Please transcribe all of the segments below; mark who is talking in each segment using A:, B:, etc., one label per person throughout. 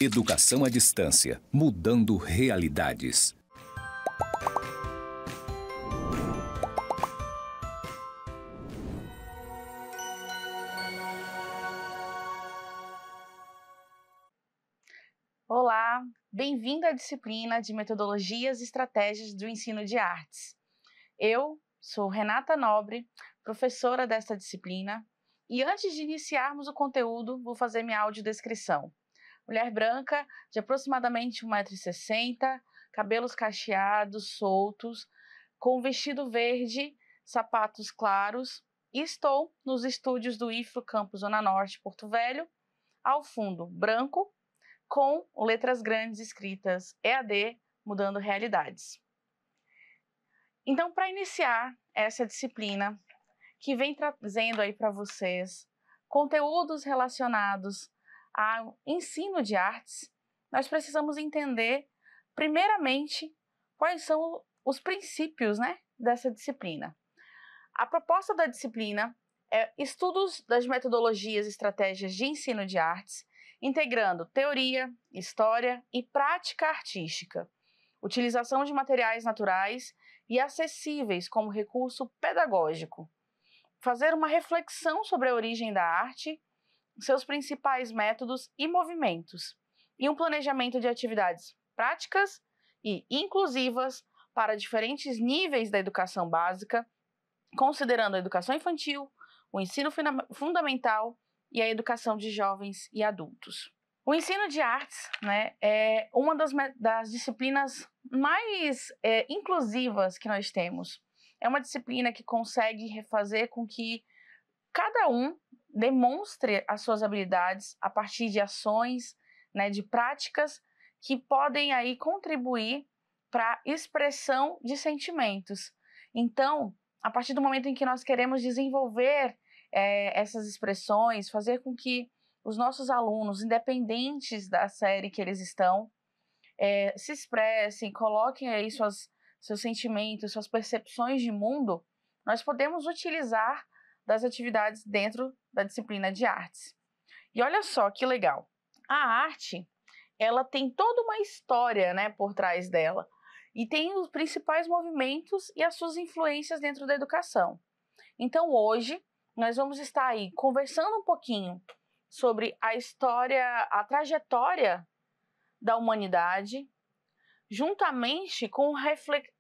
A: Educação à distância, mudando realidades.
B: Olá, bem-vindo à disciplina de Metodologias e Estratégias do Ensino de Artes. Eu sou Renata Nobre, professora desta disciplina, e antes de iniciarmos o conteúdo, vou fazer minha audiodescrição. Mulher branca, de aproximadamente 1,60 m, cabelos cacheados, soltos, com vestido verde, sapatos claros, e estou nos estúdios do IFRO Campus Zona Norte, Porto Velho, ao fundo branco, com letras grandes escritas EAD, mudando realidades. Então, para iniciar essa disciplina, que vem trazendo aí para vocês conteúdos relacionados ao ensino de artes, nós precisamos entender, primeiramente, quais são os princípios, dessa disciplina. A proposta da disciplina é estudos das metodologias e estratégias de ensino de artes, integrando teoria, história e prática artística, utilização de materiais naturais e acessíveis como recurso pedagógico, fazer uma reflexão sobre a origem da arte, seus principais métodos e movimentos, e um planejamento de atividades práticas e inclusivas para diferentes níveis da educação básica, considerando a educação infantil, o ensino fundamental e a educação de jovens e adultos. O ensino de artes, é uma das disciplinas mais inclusivas que nós temos. É uma disciplina que consegue fazer com que cada um demonstre as suas habilidades a partir de ações, de práticas que podem aí contribuir para a expressão de sentimentos. Então, a partir do momento em que nós queremos desenvolver essas expressões, fazer com que os nossos alunos, independentes da série que eles estão, se expressem, coloquem aí seus sentimentos, suas percepções de mundo, nós podemos utilizar das atividades dentro da disciplina de artes. E olha só que legal, a arte, ela tem toda uma história, por trás dela, e tem os principais movimentos e as suas influências dentro da educação. Então hoje, nós vamos estar aí conversando um pouquinho sobre a história, a trajetória da humanidade, juntamente com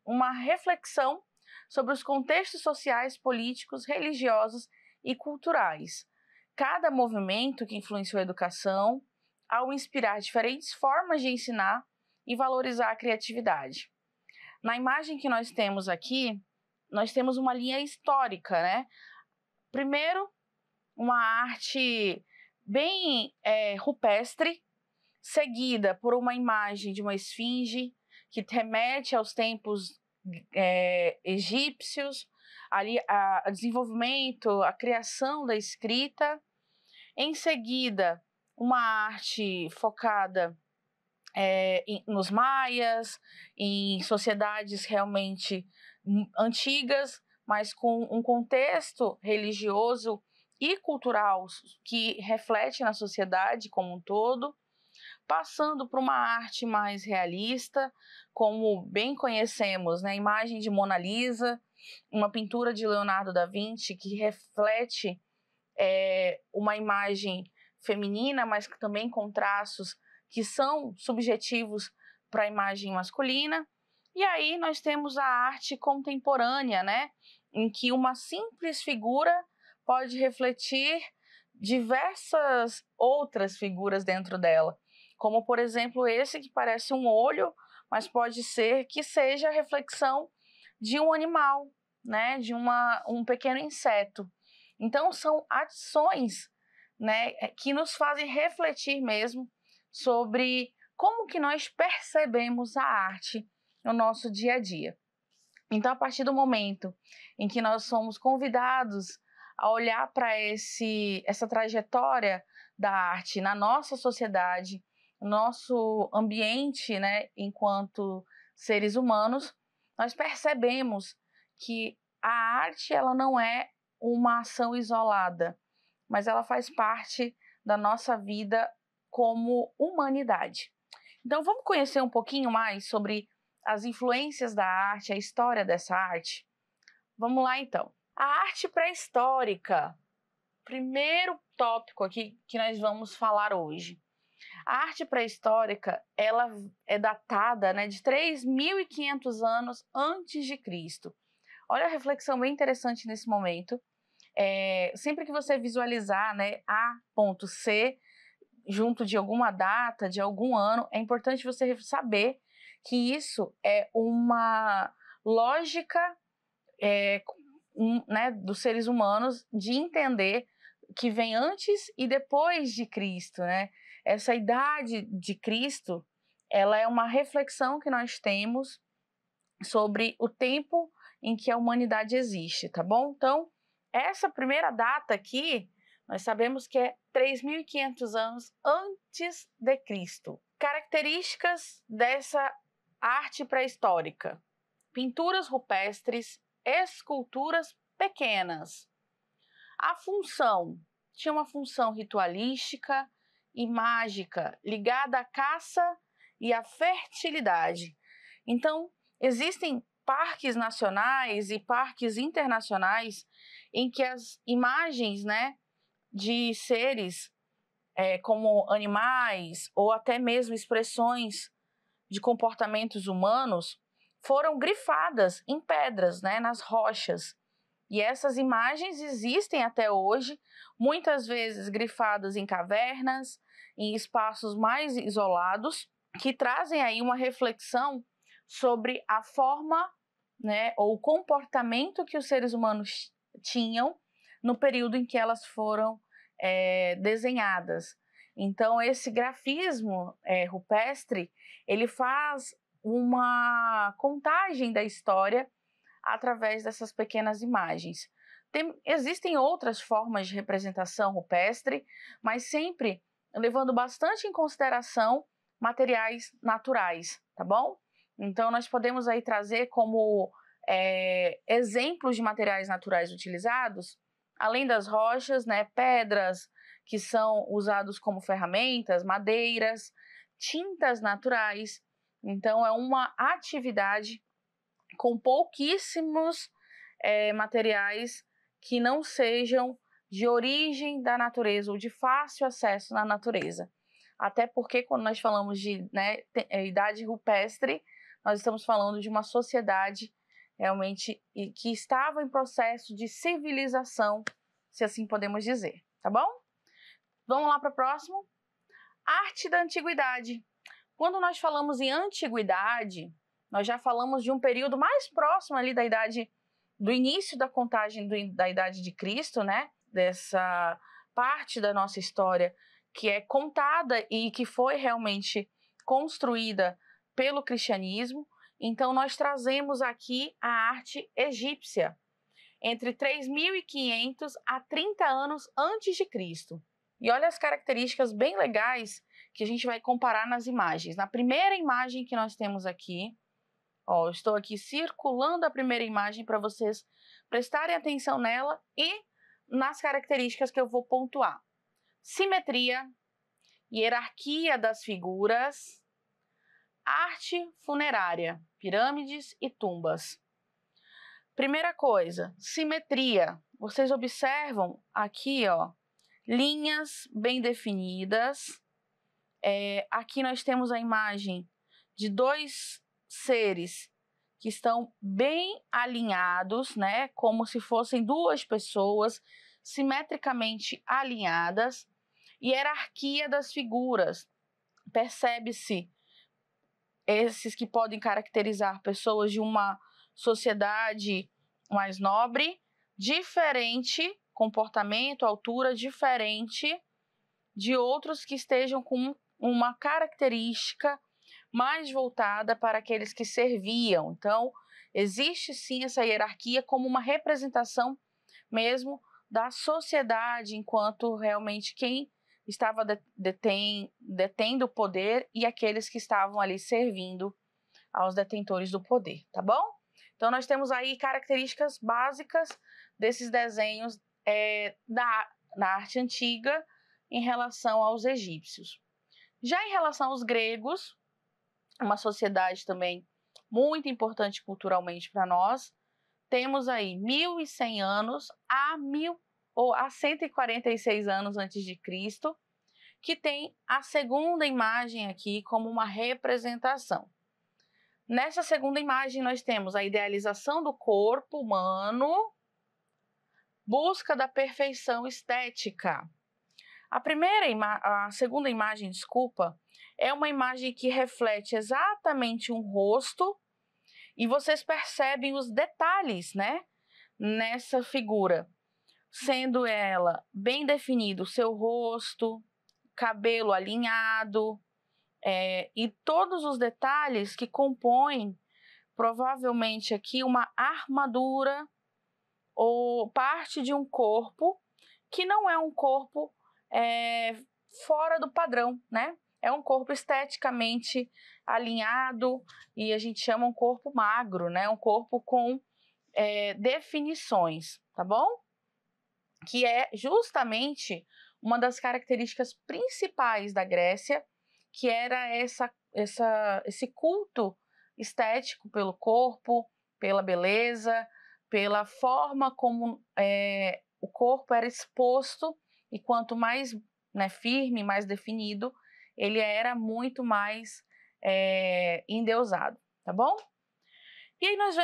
B: uma reflexão sobre os contextos sociais, políticos, religiosos e culturais. Cada movimento que influenciou a educação, ao inspirar diferentes formas de ensinar e valorizar a criatividade. Na imagem que nós temos aqui, nós temos uma linha histórica, Primeiro, uma arte bem rupestre, seguida por uma imagem de uma esfinge, que remete aos tempos egípcios, ali a desenvolvimento, a criação da escrita. Em seguida, uma arte focada nos maias, em sociedades realmente antigas, mas com um contexto religioso e cultural que reflete na sociedade como um todo, passando por uma arte mais realista, como bem conhecemos, a imagem de Mona Lisa, uma pintura de Leonardo da Vinci que reflete uma imagem feminina, mas também com traços que são subjetivos para a imagem masculina. E aí nós temos a arte contemporânea, em que uma simples figura pode refletir diversas outras figuras dentro dela, como por exemplo esse que parece um olho, mas pode ser que seja a reflexão de um animal, de um pequeno inseto. Então são ações, que nos fazem refletir mesmo sobre como que nós percebemos a arte no nosso dia a dia. Então, a partir do momento em que nós somos convidados a olhar para essa trajetória da arte na nossa sociedade, no nosso ambiente, enquanto seres humanos, nós percebemos que a arte ela não é uma ação isolada, mas ela faz parte da nossa vida como humanidade. Então, vamos conhecer um pouquinho mais sobre as influências da arte, a história dessa arte? Vamos lá, então. A arte pré-histórica. Primeiro tópico aqui que nós vamos falar hoje. A arte pré-histórica, ela é datada, né, de 3.500 anos antes de Cristo. Olha a reflexão bem interessante nesse momento. Sempre que você visualizar, né, A.C junto de alguma data, de algum ano, é importante você saber que isso é uma lógica né, dos seres humanos de entender que vem antes e depois de Cristo, né? Essa idade de Cristo, ela é uma reflexão que nós temos sobre o tempo em que a humanidade existe, tá bom? Então, essa primeira data aqui, nós sabemos que é 3.500 anos antes de Cristo. Características dessa arte pré-histórica: pinturas rupestres, esculturas pequenas. A função tinha uma função ritualística e mágica ligada à caça e à fertilidade. Então, existem parques nacionais e parques internacionais em que as imagens, né, de seres como animais ou até mesmo expressões de comportamentos humanos foram grifadas em pedras, né, nas rochas. E essas imagens existem até hoje, muitas vezes grifadas em cavernas, em espaços mais isolados, que trazem aí uma reflexão sobre a forma, né, ou o comportamento que os seres humanos tinham no período em que elas foram desenhadas. Então, esse grafismo rupestre, ele faz uma contagem da história através dessas pequenas imagens. Existem outras formas de representação rupestre, mas sempre levando bastante em consideração materiais naturais, tá bom? Então, nós podemos aí trazer como exemplos de materiais naturais utilizados, além das rochas, né, pedras que são usados como ferramentas, madeiras, tintas naturais. Então, é uma atividade com pouquíssimos materiais que não sejam de origem da natureza ou de fácil acesso na natureza. Até porque quando nós falamos de idade rupestre, nós estamos falando de uma sociedade realmente que estava em processo de civilização, se assim podemos dizer, tá bom? Vamos lá para o próximo. Arte da antiguidade. Quando nós falamos em antiguidade, nós já falamos de um período mais próximo ali da idade, do início da contagem da idade de Cristo, né? Dessa parte da nossa história que é contada e que foi realmente construída pelo cristianismo. Então, nós trazemos aqui a arte egípcia, entre 3.500 a 30 anos antes de Cristo. E olha as características bem legais que a gente vai comparar nas imagens. Na primeira imagem que nós temos aqui, eu estou aqui circulando a primeira imagem para vocês prestarem atenção nela e nas características que eu vou pontuar. Simetria, hierarquia das figuras, arte funerária, pirâmides e tumbas. Primeira coisa, simetria. Vocês observam aqui, linhas bem definidas. Aqui nós temos a imagem de dois seres que estão bem alinhados, né? Como se fossem duas pessoas simetricamente alinhadas. Hierarquia das figuras. Percebe-se esses que podem caracterizar pessoas de uma sociedade mais nobre, diferente, comportamento, altura diferente de outros que estejam com uma característica mais voltada para aqueles que serviam. Então, existe sim essa hierarquia como uma representação mesmo da sociedade, enquanto realmente quem estava detendo o poder e aqueles que estavam ali servindo aos detentores do poder, tá bom? Então, nós temos aí características básicas desses desenhos da arte antiga em relação aos egípcios. Já em relação aos gregos, uma sociedade também muito importante culturalmente para nós, temos aí 1.100 anos a 146 anos antes de Cristo, que tem a segunda imagem aqui como uma representação. Nessa segunda imagem nós temos a idealização do corpo humano, busca da perfeição estética. A segunda imagem, é uma imagem que reflete exatamente um rosto e vocês percebem os detalhes, né, nessa figura, sendo ela bem definido o seu rosto, cabelo alinhado, e todos os detalhes que compõem provavelmente aqui uma armadura ou parte de um corpo que não é um corpo fora do padrão, né? É um corpo esteticamente alinhado e a gente chama um corpo magro, né? Um corpo com definições, tá bom? Que é justamente uma das características principais da Grécia, que era esse culto estético pelo corpo, pela beleza, pela forma como o corpo era exposto, e quanto mais, né, firme, mais definido, ele era muito mais endeusado, tá bom? E aí nós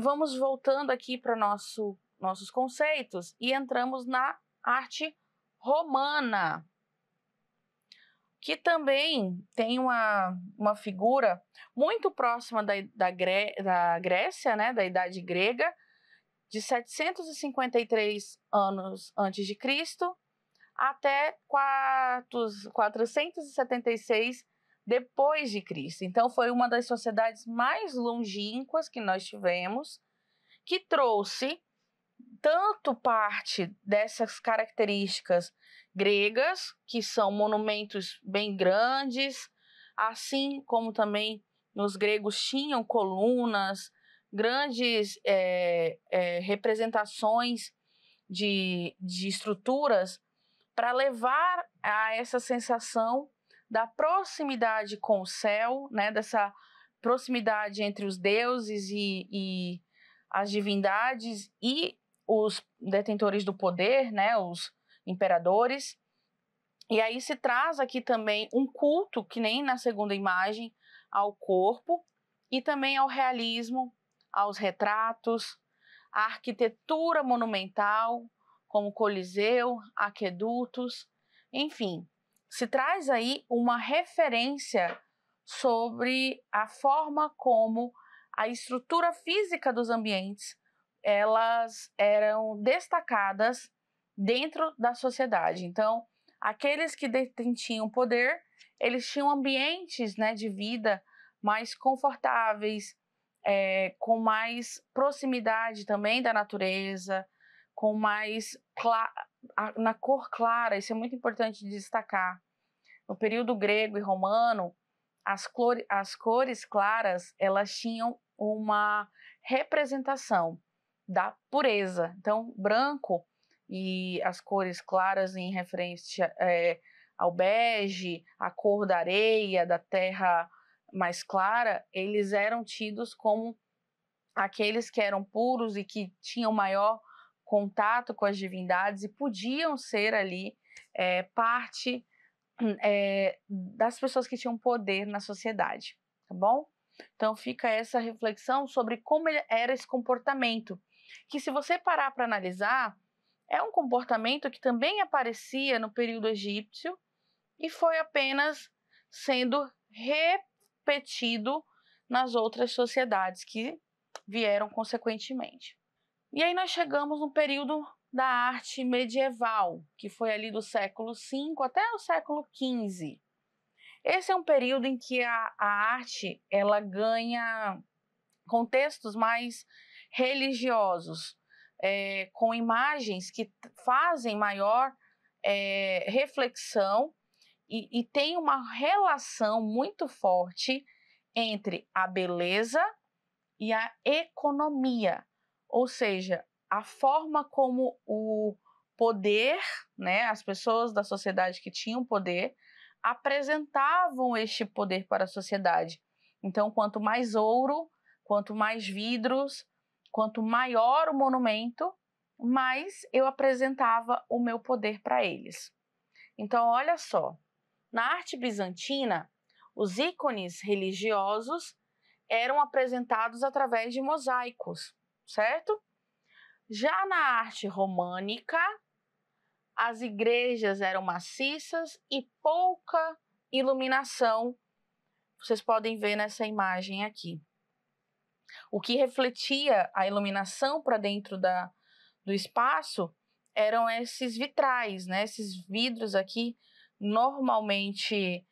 B: vamos voltando aqui para nossos conceitos e entramos na arte romana, que também tem uma figura muito próxima da Grécia, né, da Idade Grega, de 753 anos antes de Cristo até 476 depois de Cristo. Então foi uma das sociedades mais longínquas que nós tivemos, que trouxe tanto parte dessas características gregas, que são monumentos bem grandes, assim como também os gregos tinham colunas, grandes representações de estruturas para levar a essa sensação da proximidade com o céu, né, dessa proximidade entre os deuses e as divindades e os detentores do poder, né, os imperadores. E aí se traz aqui também um culto, que nem na segunda imagem, ao corpo e também ao realismo, aos retratos, à arquitetura monumental, como Coliseu, aquedutos, enfim. Se traz aí uma referência sobre a forma como a estrutura física dos ambientes elas eram destacadas dentro da sociedade. Então, aqueles que detinham poder, eles tinham ambientes, né, de vida mais confortáveis, com mais proximidade também da natureza, com mais na cor clara. Isso é muito importante de destacar. No período grego e romano, as cores claras, elas tinham uma representação da pureza. Então, branco e as cores claras em referência ao bege, a cor da areia, da terra mais clara, eles eram tidos como aqueles que eram puros e que tinham maior contato com as divindades e podiam ser ali parte das pessoas que tinham poder na sociedade, tá bom? Então fica essa reflexão sobre como era esse comportamento, que se você parar para analisar, é um comportamento que também aparecia no período egípcio e foi apenas sendo repetido nas outras sociedades que vieram consequentemente. E aí nós chegamos no período da arte medieval, que foi ali do século V até o século XV. Esse é um período em que a arte ela ganha contextos mais religiosos, com imagens que fazem maior reflexão e tem uma relação muito forte entre a beleza e a economia, ou seja, a forma como o poder, né, as pessoas da sociedade que tinham poder, apresentavam este poder para a sociedade. Então, quanto mais ouro, quanto mais vidros, quanto maior o monumento, mais eu apresentava o meu poder para eles. Então, olha só, na arte bizantina, os ícones religiosos eram apresentados através de mosaicos, certo? Já na arte românica, as igrejas eram maciças e pouca iluminação. Vocês podem ver nessa imagem aqui. O que refletia a iluminação para dentro do espaço eram esses vitrais, né? Esses vidros aqui, normalmente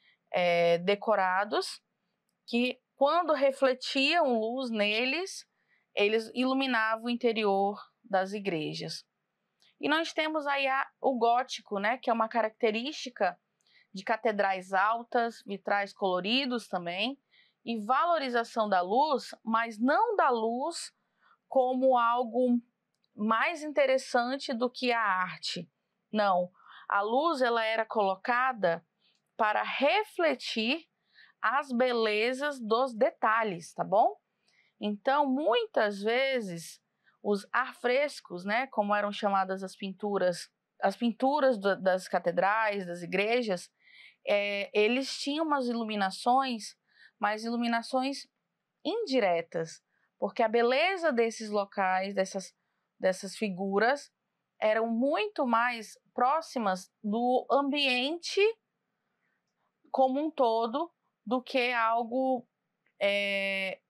B: decorados, que quando refletiam luz neles, eles iluminavam o interior das igrejas. E nós temos aí o gótico, né? Que é uma característica de catedrais altas, vitrais coloridos também, e valorização da luz, mas não da luz como algo mais interessante do que a arte. Não, a luz ela era colocada para refletir as belezas dos detalhes, tá bom? Então, muitas vezes, os afrescos, né, como eram chamadas as pinturas das catedrais, das igrejas, eles tinham umas iluminações, mas iluminações indiretas, porque a beleza desses locais, dessas figuras, eram muito mais próximas do ambiente como um todo do que algo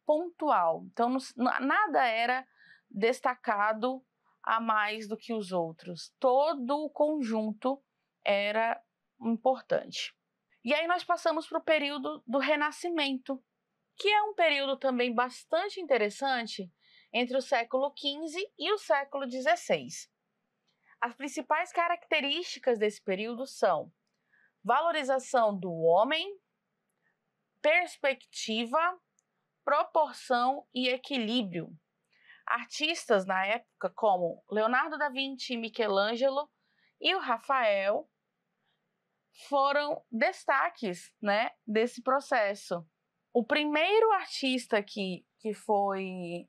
B: pontual. Então, nada era destacado a mais do que os outros. Todo o conjunto era importante. E aí nós passamos para o período do Renascimento, que é um período também bastante interessante entre o século XV e o século XVI. As principais características desse período são valorização do homem, perspectiva, proporção e equilíbrio. Artistas na época como Leonardo da Vinci, Michelangelo e o Rafael foram destaques, né, desse processo. O primeiro artista que foi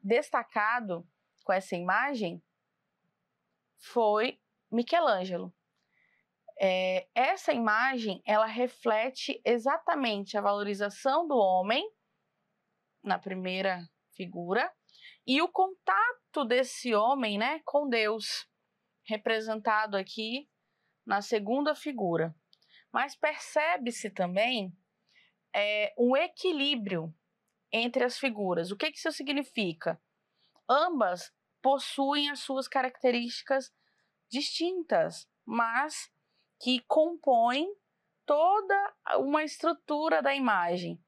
B: destacado com essa imagem foi Michelangelo. Essa imagem ela reflete exatamente a valorização do homem na primeira figura e o contato desse homem, né, com Deus, representado aqui na segunda figura. Mas percebe-se também um equilíbrio entre as figuras. O que isso significa? Ambas possuem as suas características distintas, mas que compõem toda uma estrutura da imagem.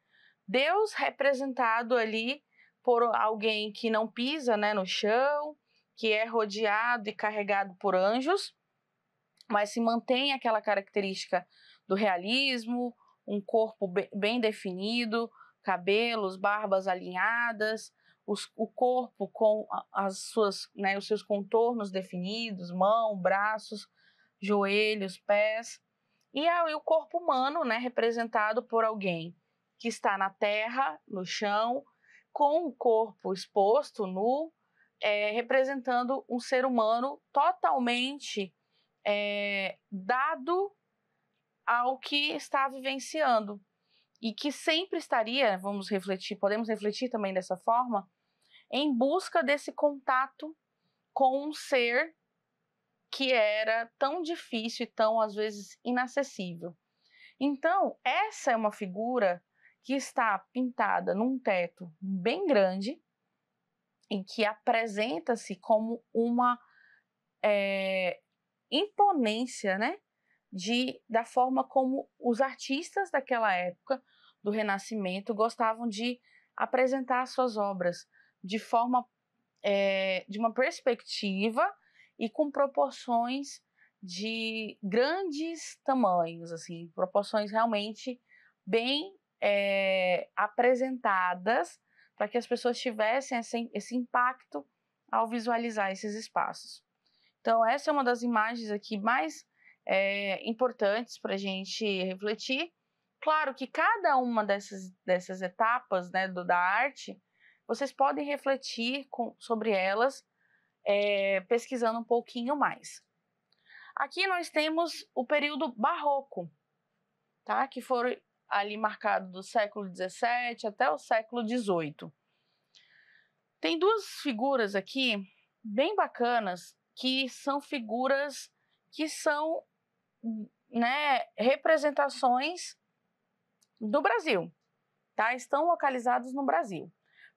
B: Deus representado ali por alguém que não pisa, né, no chão, que é rodeado e carregado por anjos, mas se mantém aquela característica do realismo, um corpo bem definido, cabelos, barbas alinhadas, o corpo com os seus contornos definidos, mão, braços, joelhos, pés, e aí o corpo humano, né, representado por alguém que está na terra, no chão, com o corpo exposto, nu, representando um ser humano totalmente dado ao que está vivenciando e que sempre estaria, podemos refletir também dessa forma, em busca desse contato com um ser que era tão difícil e tão, às vezes, inacessível. Então, essa é uma figura que está pintada num teto bem grande e que apresenta-se como uma imponência, né, da forma como os artistas daquela época, do Renascimento, gostavam de apresentar suas obras de forma, de uma perspectiva e com proporções de grandes tamanhos, assim, proporções realmente bem apresentadas para que as pessoas tivessem esse impacto ao visualizar esses espaços. Então, essa é uma das imagens aqui mais importantes para a gente refletir. Claro que cada uma dessas etapas, né, da arte, vocês podem refletir sobre elas pesquisando um pouquinho mais. Aqui nós temos o período barroco, tá? Que foi ali marcado do século XVII até o século XVIII. Tem duas figuras aqui bem bacanas, que são figuras que são, né, representações do Brasil, tá? Estão localizados no Brasil.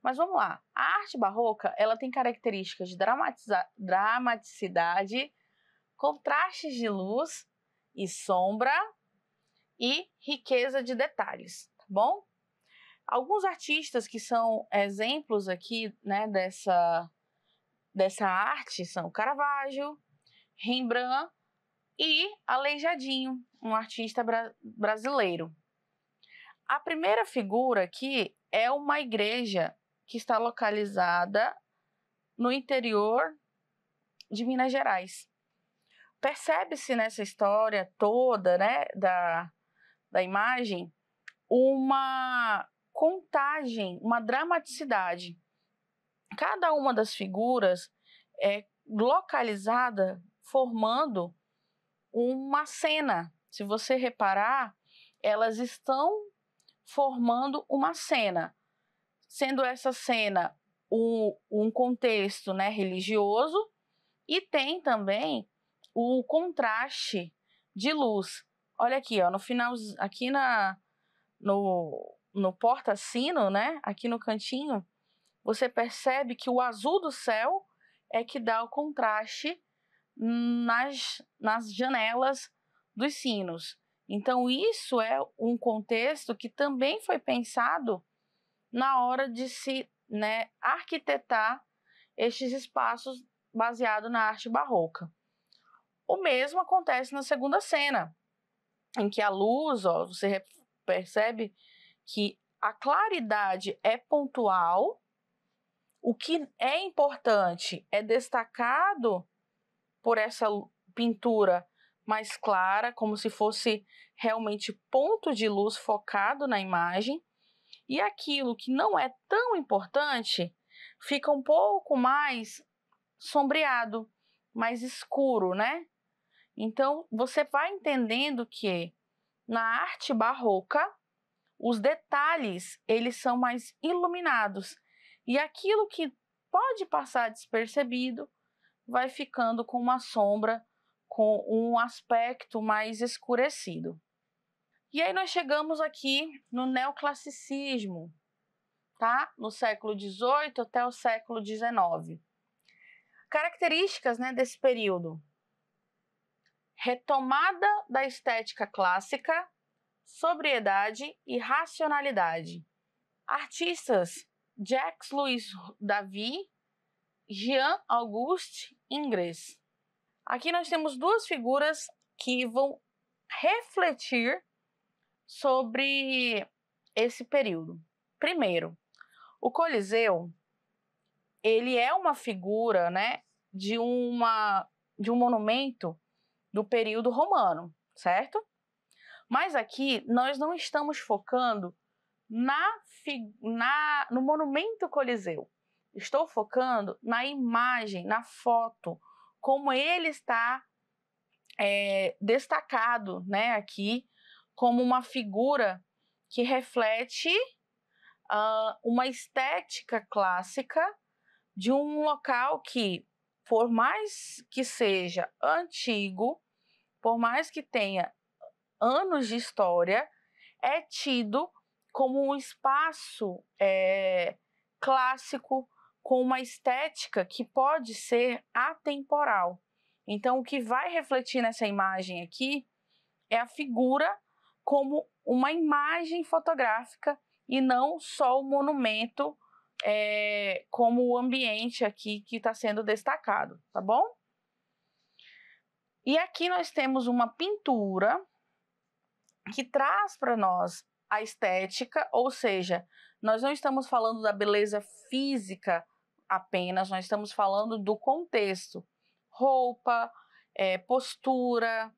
B: Mas vamos lá. A arte barroca, ela tem características de dramaticidade, contrastes de luz e sombra e riqueza de detalhes, tá bom? Alguns artistas que são exemplos aqui, né, dessa arte são Caravaggio, Rembrandt e Aleijadinho, um artista brasileiro. A primeira figura aqui é uma igreja que está localizada no interior de Minas Gerais. Percebe-se nessa história toda, né, da imagem, uma contagem, uma dramaticidade. Cada uma das figuras é localizada formando uma cena. Se você reparar, elas estão formando uma cena, sendo essa cena um contexto, né, religioso, e tem também o contraste de luz. Olha aqui, ó, no final, aqui no porta-sino, né, aqui no cantinho, você percebe que o azul do céu é que dá o contraste nas janelas dos sinos. Então, isso é um contexto que também foi pensado na hora de se, né, arquitetar estes espaços baseado na arte barroca. O mesmo acontece na segunda cena, em que a luz, ó, você percebe que a claridade é pontual. O que é importante é destacado por essa pintura mais clara, como se fosse realmente ponto de luz focado na imagem, e aquilo que não é tão importante fica um pouco mais sombreado, mais escuro, né? Então, você vai entendendo que na arte barroca, os detalhes, eles são mais iluminados, e aquilo que pode passar despercebido vai ficando com uma sombra, com um aspecto mais escurecido. E aí nós chegamos aqui no neoclassicismo, tá? No século XVIII até o século XIX. Características, né, desse período: retomada da estética clássica, sobriedade e racionalidade. Artistas: Jacques-Louis David, Jean-Auguste Ingres. Aqui nós temos duas figuras que vão refletir sobre esse período. Primeiro, o Coliseu, ele é uma figura, né, de um monumento do período romano, certo? Mas aqui nós não estamos focando no monumento Coliseu. Estou focando na imagem, na foto, como ele está destacado, né, aqui, como uma figura que reflete uma estética clássica de um local que, por mais que seja antigo, por mais que tenha anos de história, é tido como um espaço clássico, com uma estética que pode ser atemporal. Então, o que vai refletir nessa imagem aqui é a figura como uma imagem fotográfica e não só o monumento como o ambiente aqui que está sendo destacado, tá bom? E aqui nós temos uma pintura que traz para nós a estética, ou seja, nós não estamos falando da beleza física apenas, nós estamos falando do contexto, roupa, postura,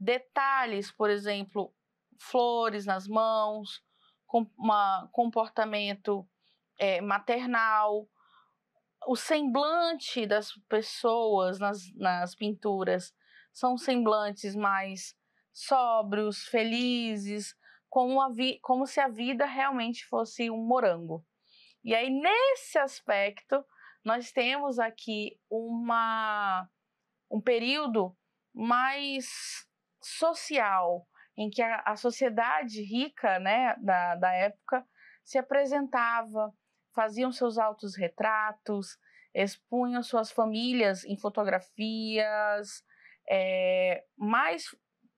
B: detalhes, por exemplo, flores nas mãos, com comportamento maternal, o semblante das pessoas nas pinturas são semblantes mais sóbrios, felizes, como se a vida realmente fosse um morango. E aí, nesse aspecto, nós temos aqui um período mais social, em que a sociedade rica, né, da época se apresentava, faziam seus autorretratos, expunham suas famílias em fotografias, mas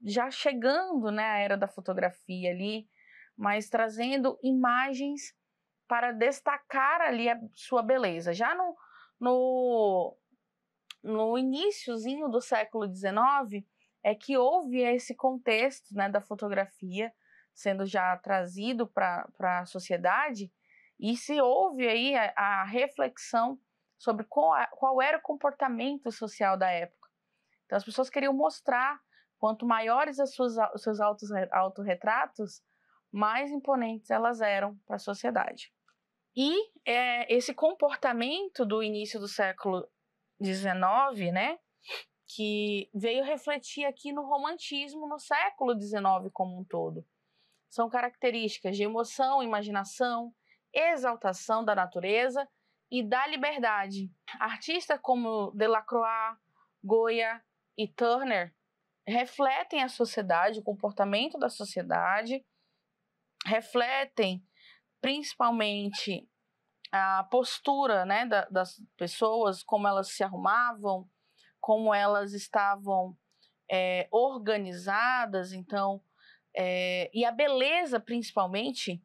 B: já chegando, né, a era da fotografia ali, mas trazendo imagens para destacar ali a sua beleza. Já no iniciozinho do século XIX, é que houve esse contexto, né, da fotografia sendo já trazido para a sociedade, e se houve aí a reflexão sobre qual era o comportamento social da época. Então, as pessoas queriam mostrar, quanto maiores os seus autorretratos, mais imponentes elas eram para a sociedade. E esse comportamento do início do século XIX, né, que veio refletir aqui no romantismo no século XIX como um todo. São características de emoção, imaginação, exaltação da natureza e da liberdade. Artistas como Delacroix, Goya e Turner refletem a sociedade, o comportamento da sociedade, refletem principalmente a postura, né, das pessoas, como elas se arrumavam, como elas estavam organizadas, então, e a beleza, principalmente,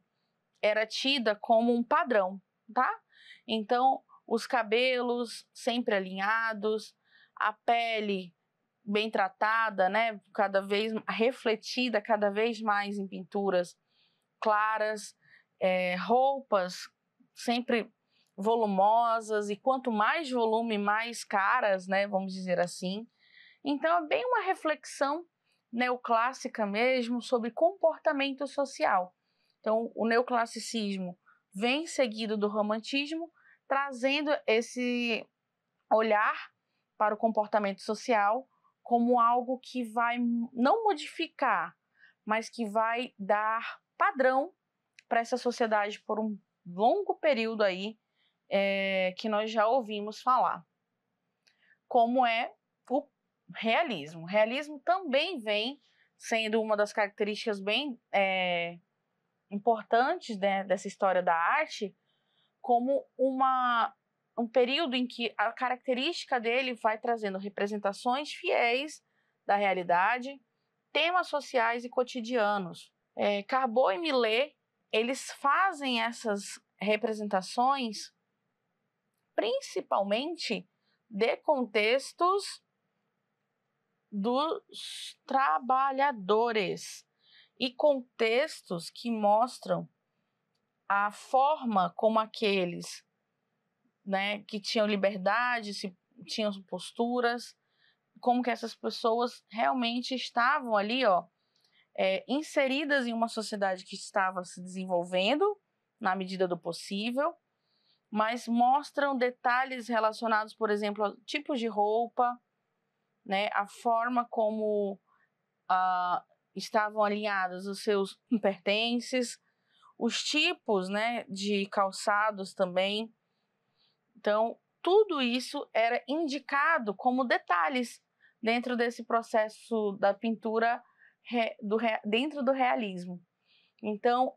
B: era tida como um padrão, tá? Então, os cabelos sempre alinhados, a pele bem tratada, né, cada vez refletida, cada vez mais em pinturas claras, roupas sempre volumosas, e quanto mais volume, mais caras, né, vamos dizer assim. Então, é bem uma reflexão neoclássica mesmo sobre comportamento social. Então, o neoclassicismo vem seguido do romantismo, trazendo esse olhar para o comportamento social como algo que vai não modificar, mas que vai dar padrão para essa sociedade por um longo período aí, que nós já ouvimos falar, como é o realismo. O realismo também vem sendo uma das características bem importantes, né, dessa história da arte, como um período em que a característica dele vai trazendo representações fiéis da realidade, temas sociais e cotidianos. Carbot e Millet, eles fazem essas representações principalmente de contextos dos trabalhadores e contextos que mostram a forma como aqueles, né, que tinham liberdade, tinham posturas, como que essas pessoas realmente estavam ali, inseridas em uma sociedade que estava se desenvolvendo na medida do possível, mas mostram detalhes relacionados, por exemplo, a tipos de roupa, né, a forma como estavam alinhados os seus pertences, os tipos, né, de calçados também. Então, tudo isso era indicado como detalhes dentro desse processo da pintura dentro do realismo. Então,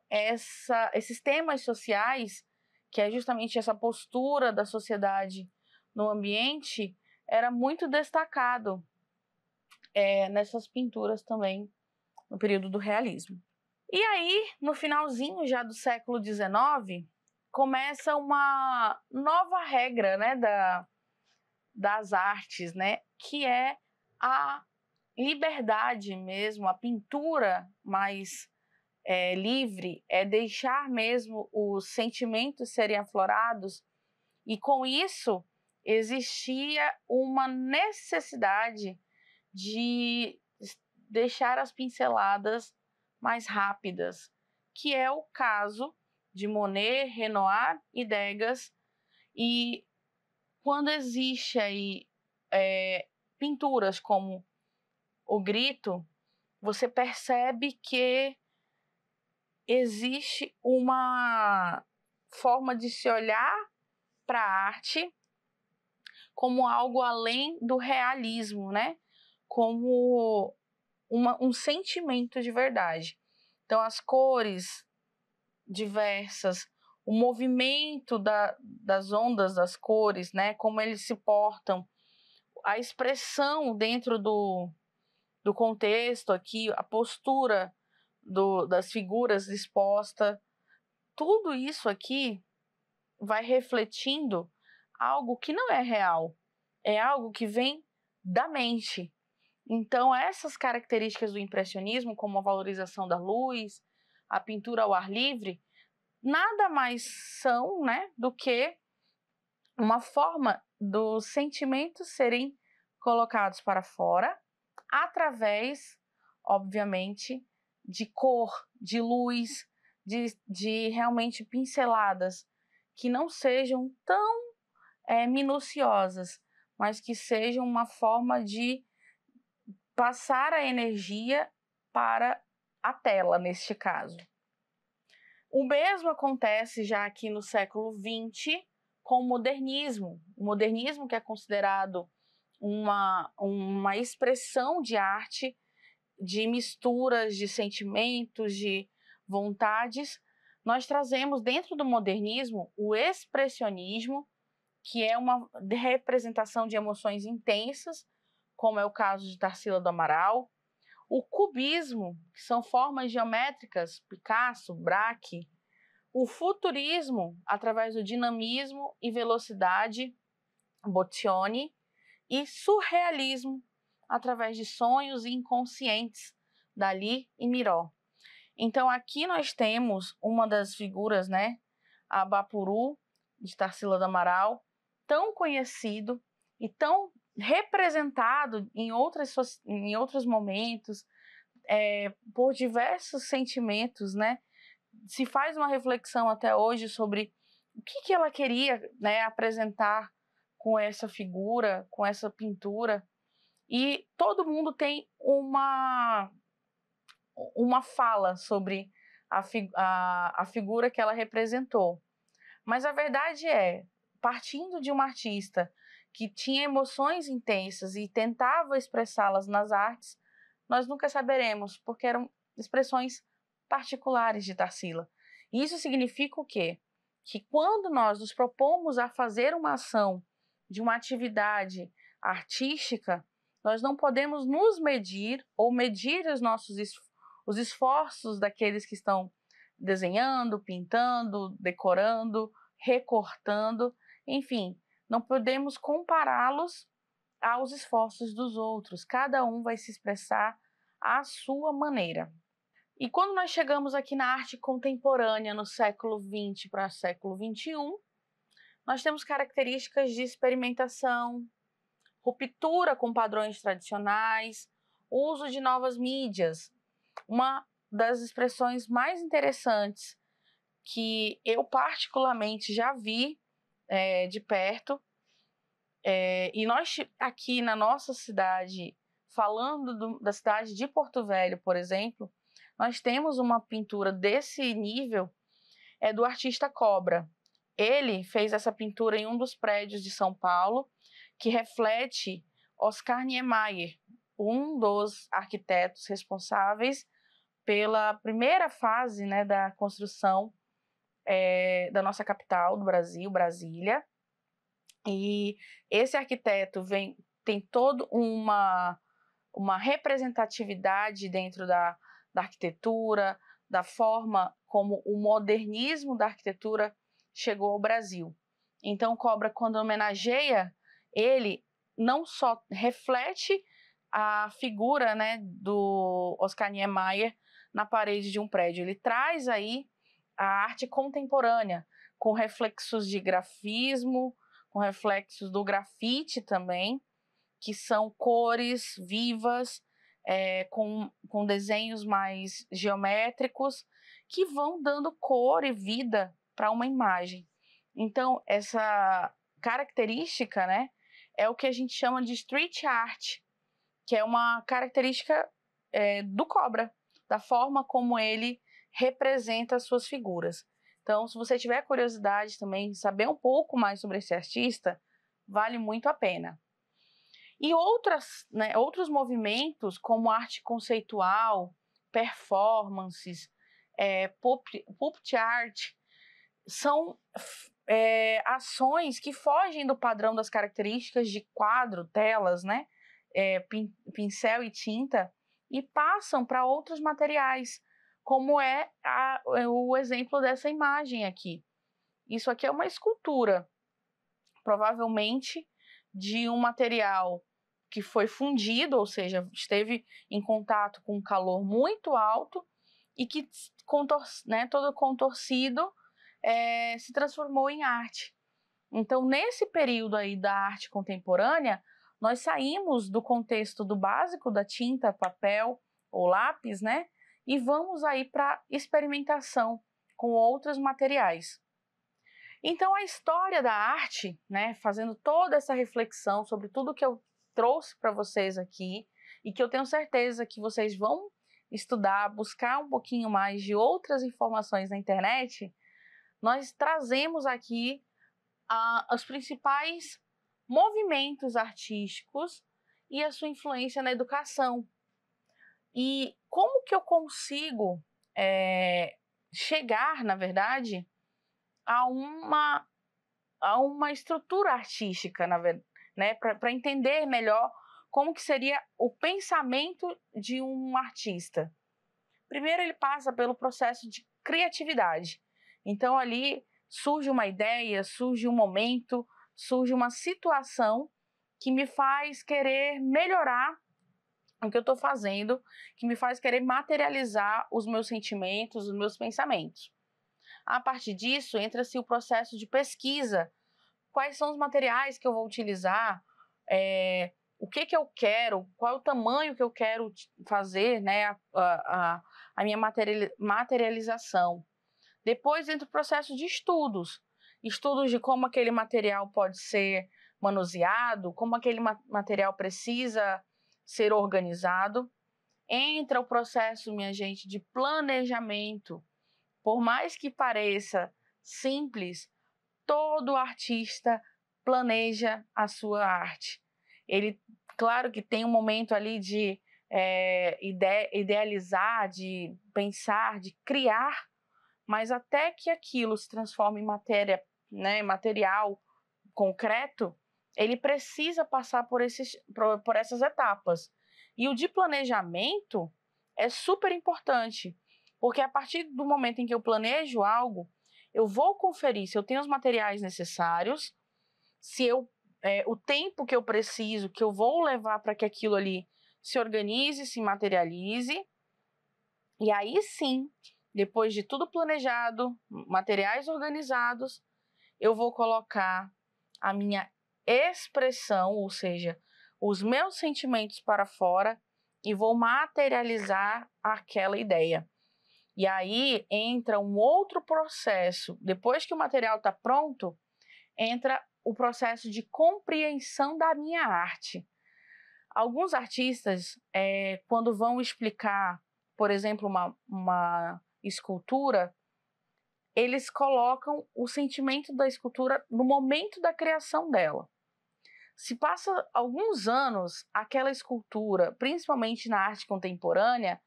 B: esses temas sociais, que é justamente essa postura da sociedade no ambiente, era muito destacado nessas pinturas também, no período do realismo. E aí, no finalzinho já do século XIX, começa uma nova regra, né, das artes, né, que é a liberdade mesmo, a pintura mais livre, é deixar mesmo os sentimentos serem aflorados, e com isso existia uma necessidade de deixar as pinceladas mais rápidas, que é o caso de Monet, Renoir e Degas. E quando existe aí pinturas como O Grito, você percebe que existe uma forma de se olhar para a arte como algo além do realismo, né? Como um sentimento de verdade. Então, as cores diversas, o movimento das ondas das cores, né? Como eles se portam, a expressão dentro do contexto aqui, a postura das figuras expostas, tudo isso aqui vai refletindo algo que não é real, é algo que vem da mente. Então, essas características do impressionismo, como a valorização da luz, a pintura ao ar livre, nada mais são, né, do que uma forma dos sentimentos serem colocados para fora através, obviamente, de cor, de luz, de realmente pinceladas que não sejam tão minuciosas, mas que sejam uma forma de passar a energia para a tela, neste caso. O mesmo acontece já aqui no século XX com o modernismo. O modernismo, que é considerado uma expressão de arte, de misturas de sentimentos, de vontades. Nós trazemos dentro do modernismo o expressionismo, que é uma representação de emoções intensas, como é o caso de Tarsila do Amaral. O cubismo, que são formas geométricas, Picasso, Braque. O futurismo, através do dinamismo e velocidade, Boccioni. E surrealismo, através de sonhos inconscientes, Dalí e Miró. Então, aqui nós temos uma das figuras, né, a Bapuru, de Tarsila do Amaral, tão conhecido e tão representado em outros momentos, por diversos sentimentos, né? Se faz uma reflexão até hoje sobre o que ela queria, né, apresentar com essa figura, com essa pintura. E todo mundo tem uma fala sobre a figura que ela representou. Mas a verdade é, partindo de uma artista que tinha emoções intensas e tentava expressá-las nas artes, nós nunca saberemos, porque eram expressões particulares de Tarsila. E isso significa o quê? Que quando nós nos propomos a fazer uma ação de uma atividade artística, nós não podemos nos medir ou medir os esforços daqueles que estão desenhando, pintando, decorando, recortando, enfim, não podemos compará-los aos esforços dos outros. Cada um vai se expressar à sua maneira. E quando nós chegamos aqui na arte contemporânea, no século XX para o século XXI, nós temos características de experimentação, ruptura com padrões tradicionais, uso de novas mídias. Uma das expressões mais interessantes que eu particularmente já vi de perto, e nós aqui na nossa cidade, falando da cidade de Porto Velho, por exemplo, nós temos uma pintura desse nível, do artista Cobra. Ele fez essa pintura em um dos prédios de São Paulo, que reflete Oscar Niemeyer, um dos arquitetos responsáveis pela primeira fase, né, da construção da nossa capital do Brasil, Brasília. E esse arquiteto tem toda uma representatividade dentro da arquitetura, da forma como o modernismo da arquitetura chegou ao Brasil. Então, Cobra, quando homenageia ele, não só reflete a figura, né, do Oscar Niemeyer na parede de um prédio, ele traz aí a arte contemporânea, com reflexos de grafismo, com reflexos do grafite também, que são cores vivas, com desenhos mais geométricos, que vão dando cor e vida para uma imagem. Então, essa característica, né, é o que a gente chama de street art, que é uma característica do Cobra, da forma como ele representa as suas figuras. Então, se você tiver curiosidade também de saber um pouco mais sobre esse artista, vale muito a pena. E outros movimentos, como arte conceitual, performances, puppet art, são ações que fogem do padrão das características de quadro, telas, né? Pincel e tinta, e passam para outros materiais, como o exemplo dessa imagem aqui. Isso aqui é uma escultura, provavelmente de um material que foi fundido, ou seja, esteve em contato com um calor muito alto e que, todo contorcido, se transformou em arte. Então, nesse período aí da arte contemporânea, nós saímos do contexto do básico da tinta, papel ou lápis, né? E vamos aí para experimentação com outros materiais. Então, a história da arte, né, fazendo toda essa reflexão sobre tudo que eu trouxe para vocês aqui, e que eu tenho certeza que vocês vão estudar, buscar um pouquinho mais de outras informações na internet, nós trazemos aqui os principais movimentos artísticos e a sua influência na educação. E como que eu consigo chegar, na verdade, a uma estrutura artística, né, para entender melhor como que seria o pensamento de um artista. Primeiro, ele passa pelo processo de criatividade. Então, ali surge uma ideia, surge um momento, surge uma situação que me faz querer melhorar o que eu estou fazendo, que me faz querer materializar os meus sentimentos, os meus pensamentos. A partir disso, entra-se o processo de pesquisa. Quais são os materiais que eu vou utilizar? O que eu quero? Qual é o tamanho que eu quero fazer, né, a minha materialização? Depois entra o processo de estudos de como aquele material pode ser manuseado, como aquele material precisa ser organizado. Entra o processo, minha gente, de planejamento. Por mais que pareça simples, todo artista planeja a sua arte. Ele, claro que tem um momento ali de idealizar, de pensar, de criar, mas até que aquilo se transforme em matéria, né, material concreto, ele precisa passar por essas etapas. E o de planejamento é super importante, porque a partir do momento em que eu planejo algo, eu vou conferir se eu tenho os materiais necessários, se o tempo que eu preciso, que eu vou levar para que aquilo ali se organize, se materialize. E aí sim, depois de tudo planejado, materiais organizados, eu vou colocar a minha expressão, ou seja, os meus sentimentos para fora, e vou materializar aquela ideia. E aí entra um outro processo. Depois que o material está pronto, entra o processo de compreensão da minha arte. Alguns artistas, quando vão explicar, por exemplo, uma escultura, eles colocam o sentimento da escultura no momento da criação dela. Se passa alguns anos, aquela escultura, principalmente na arte contemporânea,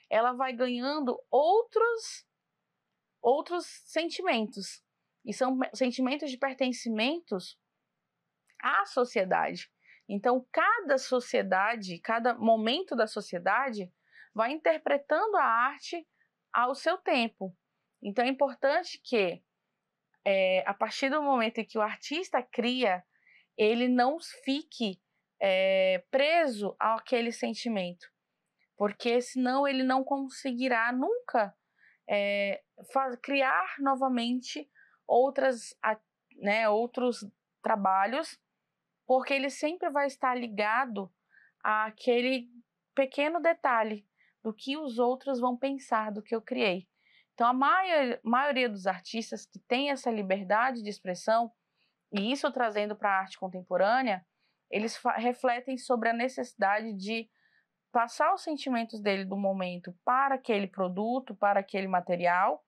B: ela vai ganhando outros sentimentos. E são sentimentos de pertencimentos à sociedade. Então, cada sociedade, cada momento da sociedade vai interpretando a arte ao seu tempo. Então, é importante que, a partir do momento em que o artista cria, ele não fique preso àquele sentimento, porque senão ele não conseguirá nunca criar novamente outros trabalhos, porque ele sempre vai estar ligado àquele pequeno detalhe do que os outros vão pensar do que eu criei. Então, a maioria dos artistas que tem essa liberdade de expressão, e isso trazendo para a arte contemporânea, eles refletem sobre a necessidade de passar os sentimentos dele do momento para aquele produto, para aquele material,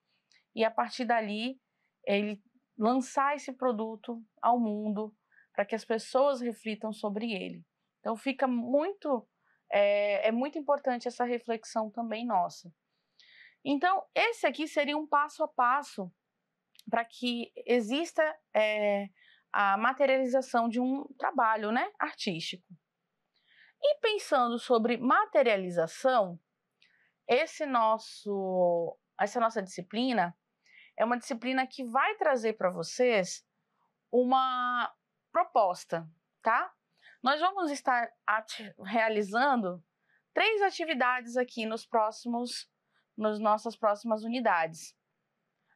B: e a partir dali ele lançar esse produto ao mundo para que as pessoas reflitam sobre ele. Então fica muito, é muito importante essa reflexão também nossa. Então esse aqui seria um passo a passo para que exista a materialização de um trabalho, né, artístico. E pensando sobre materialização, essa nossa disciplina é uma disciplina que vai trazer para vocês uma proposta, tá? Nós vamos estar realizando 3 atividades aqui nas nossas próximas unidades.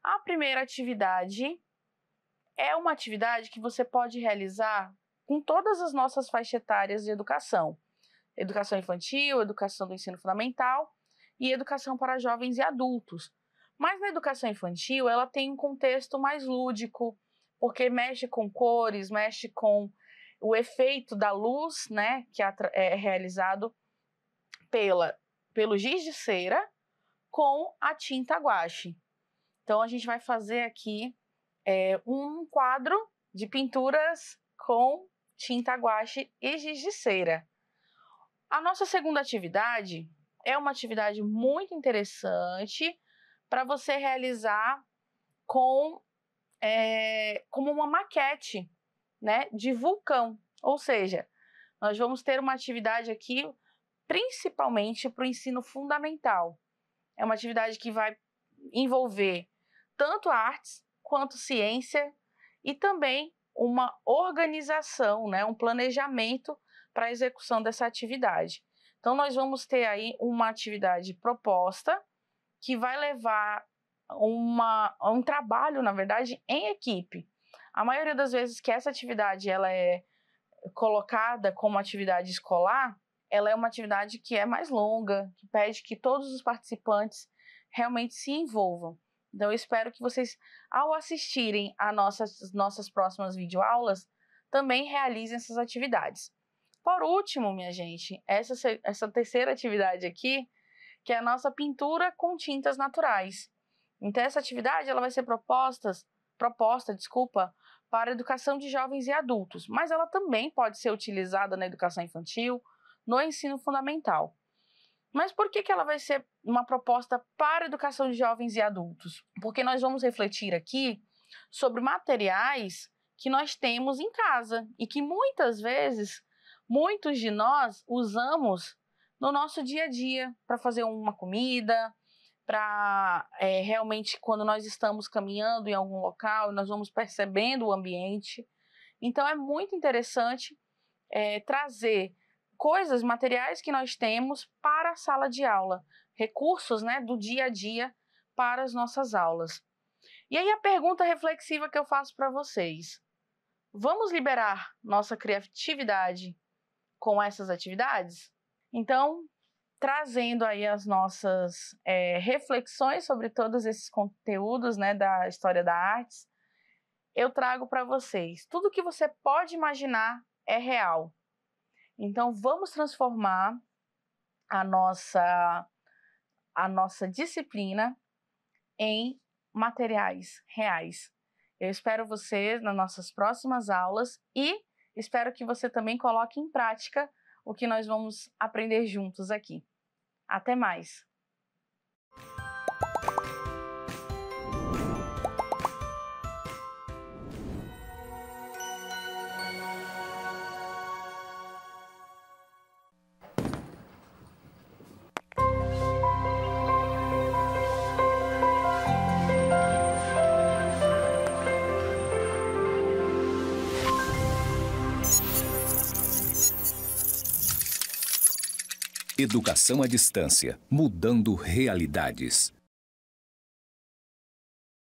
B: A primeira atividade é uma atividade que você pode realizar com todas as nossas faixas etárias de educação. Educação infantil, educação do ensino fundamental e educação para jovens e adultos. Mas na educação infantil, ela tem um contexto mais lúdico, porque mexe com cores, mexe com o efeito da luz, né, que é realizado pelo giz de cera com a tinta guache. Então, a gente vai fazer aqui um quadro de pinturas com tinta guache e giz de cera. A nossa segunda atividade é uma atividade muito interessante para você realizar como uma maquete, né, de vulcão. Ou seja, nós vamos ter uma atividade aqui principalmente para o ensino fundamental. É uma atividade que vai envolver tanto artes quanto ciência e também uma organização, né, um planejamento para a execução dessa atividade. Então, nós vamos ter aí uma atividade proposta que vai levar um trabalho, na verdade, em equipe. A maioria das vezes que essa atividade ela é colocada como atividade escolar, ela é uma atividade que é mais longa, que pede que todos os participantes realmente se envolvam. Então, eu espero que vocês, ao assistirem a nossas próximas videoaulas, também realizem essas atividades. Por último, minha gente, essa terceira atividade aqui, que é a nossa pintura com tintas naturais. Então, essa atividade ela vai ser proposta, para a educação de jovens e adultos, mas ela também pode ser utilizada na educação infantil, no ensino fundamental. Mas por que ela vai ser uma proposta para a educação de jovens e adultos? Porque nós vamos refletir aqui sobre materiais que nós temos em casa e que muitas vezes muitos de nós usamos no nosso dia a dia para fazer uma comida, para realmente quando nós estamos caminhando em algum local, nós vamos percebendo o ambiente. Então é muito interessante trazer coisas, materiais que nós temos para a sala de aula, recursos, né, do dia a dia para as nossas aulas. E aí a pergunta reflexiva que eu faço para vocês: vamos liberar nossa criatividade com essas atividades? Então, trazendo aí as nossas reflexões sobre todos esses conteúdos, né, da história da artes, eu trago para vocês: tudo que você pode imaginar é real. Então, vamos transformar a nossa disciplina em materiais reais. Eu espero você nas nossas próximas aulas e espero que você também coloque em prática o que nós vamos aprender juntos aqui. Até mais!
A: Educação à distância, mudando realidades.